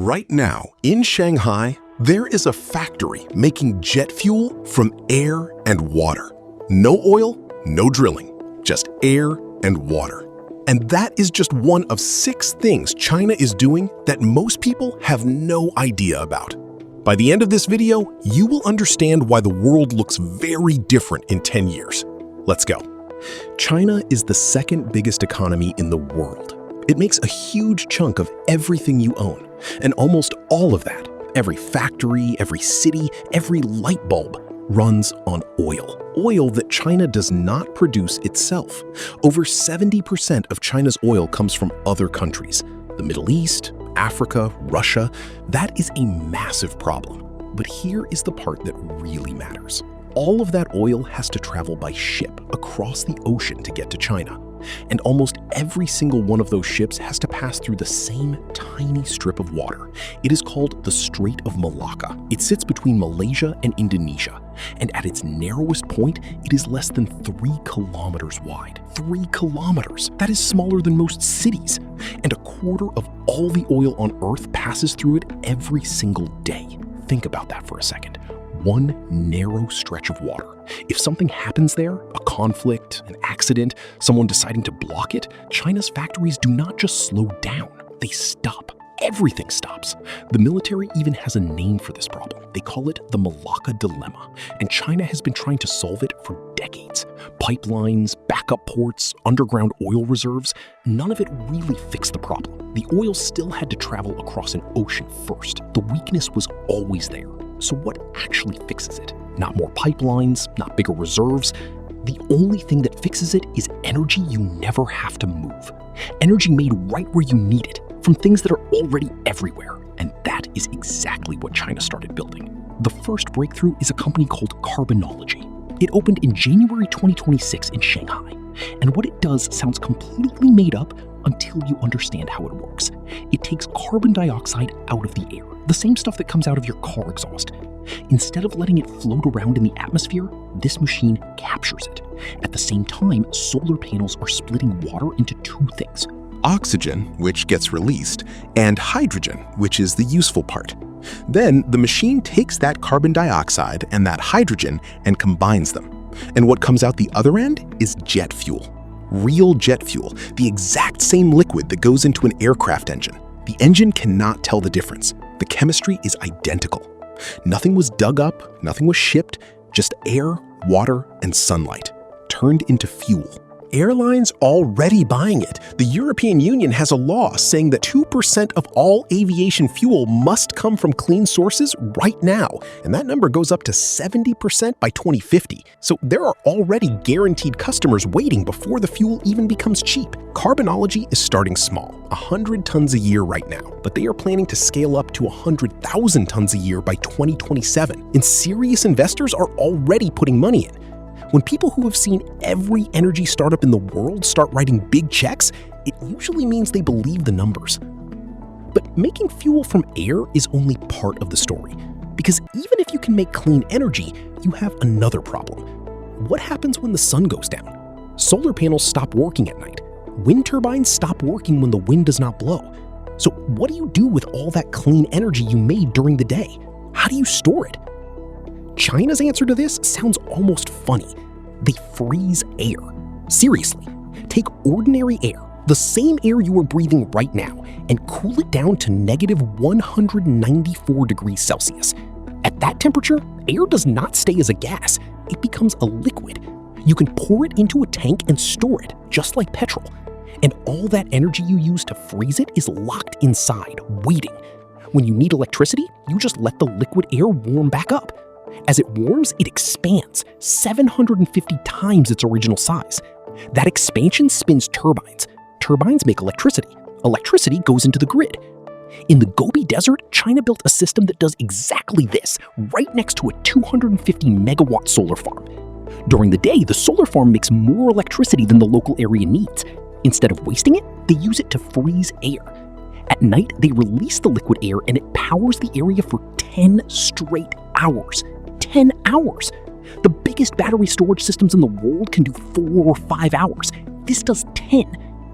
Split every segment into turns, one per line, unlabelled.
Right now, in Shanghai, there is a factory making jet fuel from air and water. No oil, no drilling, just air and water. And that is just one of 6 things China is doing that most people have no idea about. By the end of this video, you will understand why the world looks very different in 10 years. Let's go. China is the second biggest economy in the world. It makes a huge chunk of everything you own. And almost all of that, every factory, every city, every light bulb, runs on oil. Oil that China does not produce itself. Over 70% of China's oil comes from other countries. The Middle East, Africa, Russia. That is a massive problem. But here is the part that really matters. All of that oil has to travel by ship across the ocean to get to China. And almost every single one of those ships has to pass through the same tiny strip of water. It is called the Strait of Malacca. It sits between Malaysia and Indonesia. And at its narrowest point, it is less than 3 kilometers wide. 3 kilometers! That is smaller than most cities. And a quarter of all the oil on Earth passes through it every single day. Think about that for a second. One narrow stretch of water. If something happens there, a conflict, an accident, someone deciding to block it, China's factories do not just slow down, they stop. Everything stops. The military even has a name for this problem. They call it the Malacca Dilemma, and China has been trying to solve it for decades. Pipelines, backup ports, underground oil reserves, none of it really fixed the problem. The oil still had to travel across an ocean first. The weakness was always there. So what actually fixes it? Not more pipelines, not bigger reserves. The only thing that fixes it is energy you never have to move. Energy made right where you need it, from things that are already everywhere. And that is exactly what China started building. The first breakthrough is a company called Carbonology. It opened in January 2026 in Shanghai. And what it does sounds completely made up until you understand how it works. It takes carbon dioxide out of the air, the same stuff that comes out of your car exhaust. Instead of letting it float around in the atmosphere, this machine captures it. At the same time, solar panels are splitting water into 2 things.
Oxygen, which gets released, and hydrogen, which is the useful part. Then the machine takes that carbon dioxide and that hydrogen and combines them. And what comes out the other end is jet fuel. Real jet fuel, the exact same liquid that goes into an aircraft engine. The engine cannot tell the difference. The chemistry is identical. Nothing was dug up, nothing was shipped, just air, water, and sunlight, turned into fuel.
Airlines already buying it. The European Union has a law saying that 2% of all aviation fuel must come from clean sources right now, and that number goes up to 70% by 2050. So there are already guaranteed customers waiting before the fuel even becomes cheap. Carbonology is starting small, 100 tons a year right now, but they are planning to scale up to 100,000 tons a year by 2027, and serious investors are already putting money in. When people who have seen every energy startup in the world start writing big checks, it usually means they believe the numbers. But making fuel from air is only part of the story, because even if you can make clean energy, you have another problem. What happens when the sun goes down? Solar panels stop working at night. Wind turbines stop working when the wind does not blow. So what do you do with all that clean energy you made during the day? How do you store it? China's answer to this sounds almost funny. They freeze air. Seriously, take ordinary air, the same air you are breathing right now, and cool it down to negative 194 degrees Celsius. At that temperature, air does not stay as a gas. It becomes a liquid. You can pour it into a tank and store it, just like petrol. And all that energy you use to freeze it is locked inside, waiting. When you need electricity, you just let the liquid air warm back up. As it warms, it expands 750 times its original size. That expansion spins turbines. Turbines make electricity. Electricity goes into the grid. In the Gobi Desert, China built a system that does exactly this, right next to a 250 megawatt solar farm. During the day, the solar farm makes more electricity than the local area needs. Instead of wasting it, they use it to freeze air. At night, they release the liquid air and it powers the area for 10 straight hours. 10 hours! The biggest battery storage systems in the world can do 4 or 5 hours. This does 10,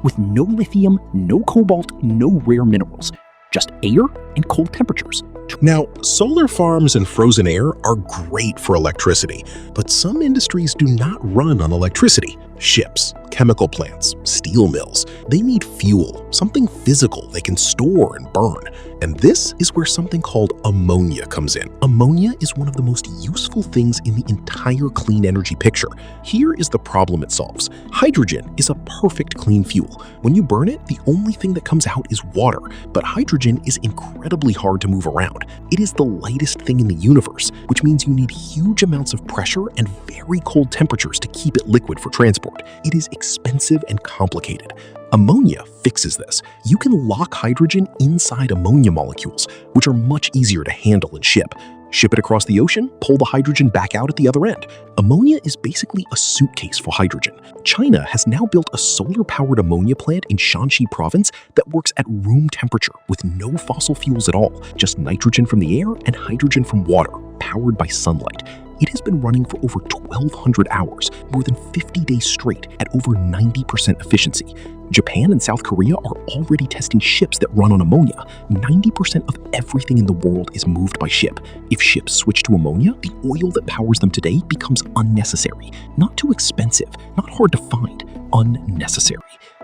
with no lithium, no cobalt, no rare minerals.
just air and cold temperatures.
Now, solar farms and frozen air are great for electricity, but some industries do not run on electricity. Ships, chemical plants, steel mills, they need fuel, something physical they can store and burn. And this is where something called ammonia comes in. Ammonia is one of the most useful things in the entire clean energy picture. Here is the problem it solves. Hydrogen is a perfect clean fuel. When you burn it, the only thing that comes out is water, but hydrogen is incredibly hard to move around. It is the lightest thing in the universe, which means you need huge amounts of pressure and very cold temperatures to keep it liquid for transport. It is expensive and complicated. Ammonia fixes this. You can lock hydrogen inside ammonia molecules, which are much easier to handle and ship. Ship it across the ocean, pull the hydrogen back out at the other end. Ammonia is basically a suitcase for hydrogen. China has now built a solar-powered ammonia plant in Shanghai province that works at room temperature with no fossil fuels at all, just nitrogen from the air and hydrogen from water, powered by sunlight. It has been running for over 1,200 hours, more than 50 days straight, at over 90% efficiency. Japan and South Korea are already testing ships that run on ammonia. 90% of everything in the world is moved by ship. If ships switch to ammonia, the oil that powers them today becomes unnecessary. Not too expensive, not hard to find, unnecessary.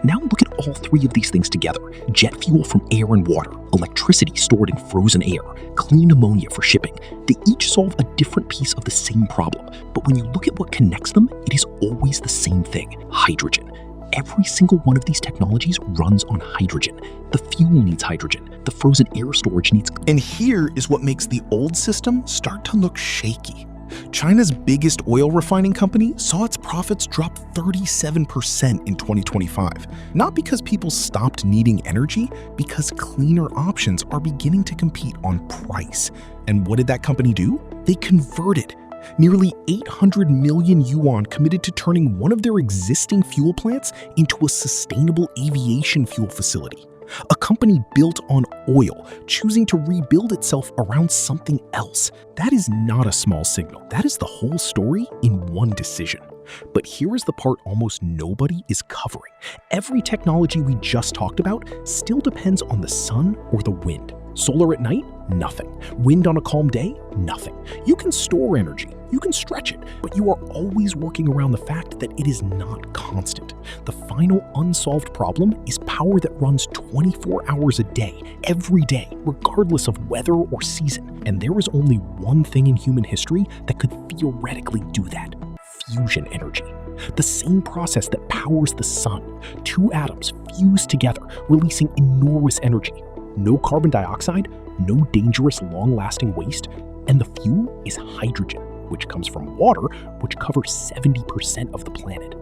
Now look at all three of these things together. Jet fuel from air and water, electricity stored in frozen air, clean ammonia for shipping. They each solve a different piece of the same problem, but when you look at what connects them, it is always the same thing: hydrogen. Every single one of these technologies runs on hydrogen. The fuel needs hydrogen. The frozen air storage needs...
And here is what makes the old system start to look shaky. China's biggest oil refining company saw its profits drop 37% in 2025. Not because people stopped needing energy, because cleaner options are beginning to compete on price. And what did that company do? They converted. Nearly 800 million yuan committed to turning one of their existing fuel plants into a sustainable aviation fuel facility. A company built on oil, choosing to rebuild itself around something else. That is not a small signal. That is the whole story in one decision. But here is the part almost nobody is covering. Every technology we just talked about still depends on the sun or the wind. Solar at night? Nothing. Wind on a calm day? Nothing. You can store energy, you can stretch it, but you are always working around the fact that it is not constant. The final unsolved problem is power that runs 24 hours a day, every day, regardless of weather or season. And there is only one thing in human history that could theoretically do that: fusion energy. The same process that powers the sun. Two atoms fuse together, releasing enormous energy. No carbon dioxide, no dangerous long-lasting waste, and the fuel is hydrogen, which comes from water, which covers 70% of the planet.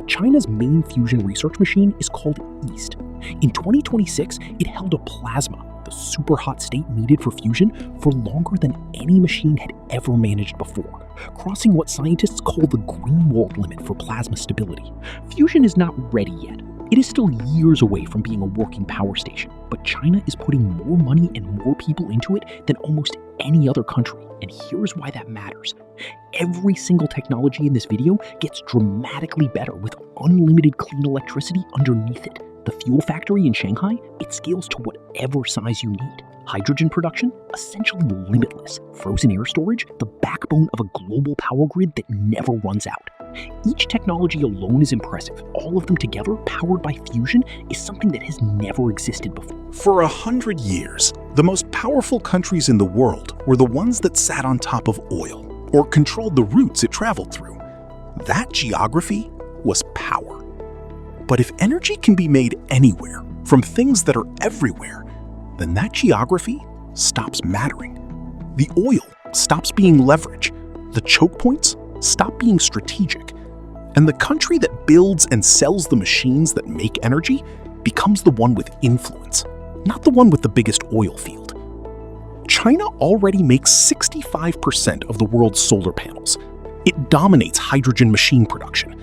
China's main fusion research machine is called EAST. In 2026, it held a plasma, the super hot state needed for fusion, for longer than any machine had ever managed before, crossing what scientists call the Greenwald limit for plasma stability. Fusion is not ready yet. It is still years away from being a working power station, but China is putting more money and more people into it than almost any other country, and here's why that matters. Every single technology in this video gets dramatically better with unlimited clean electricity underneath it. The fuel factory in Shanghai, it scales to whatever size you need. Hydrogen production, essentially limitless. Frozen air storage, the backbone of a global power grid that never runs out. Each technology alone is impressive. All of them together, powered by fusion, is something that has never existed before.
For 100 years, the most powerful countries in the world were the ones that sat on top of oil or controlled the routes it traveled through. That geography was power. But if energy can be made anywhere, from things that are everywhere, then that geography stops mattering. The oil stops being leverage, the choke points stop being strategic, and the country that builds and sells the machines that make energy becomes the one with influence, not the one with the biggest oil field. China already makes 65% of the world's solar panels. It dominates hydrogen machine production.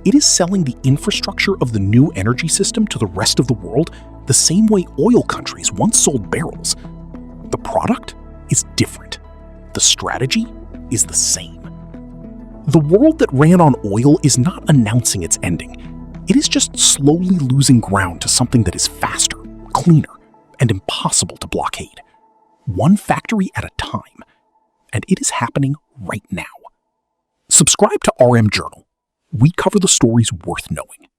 It is selling the infrastructure of the new energy system to the rest of the world the same way oil countries once sold barrels. The product is different. The strategy is the same. The world that ran on oil is not announcing its ending. It is just slowly losing ground to something that is faster, cleaner,
and impossible to blockade. One factory at a time. And it is happening right now. Subscribe to RM Journal. We cover the stories worth knowing.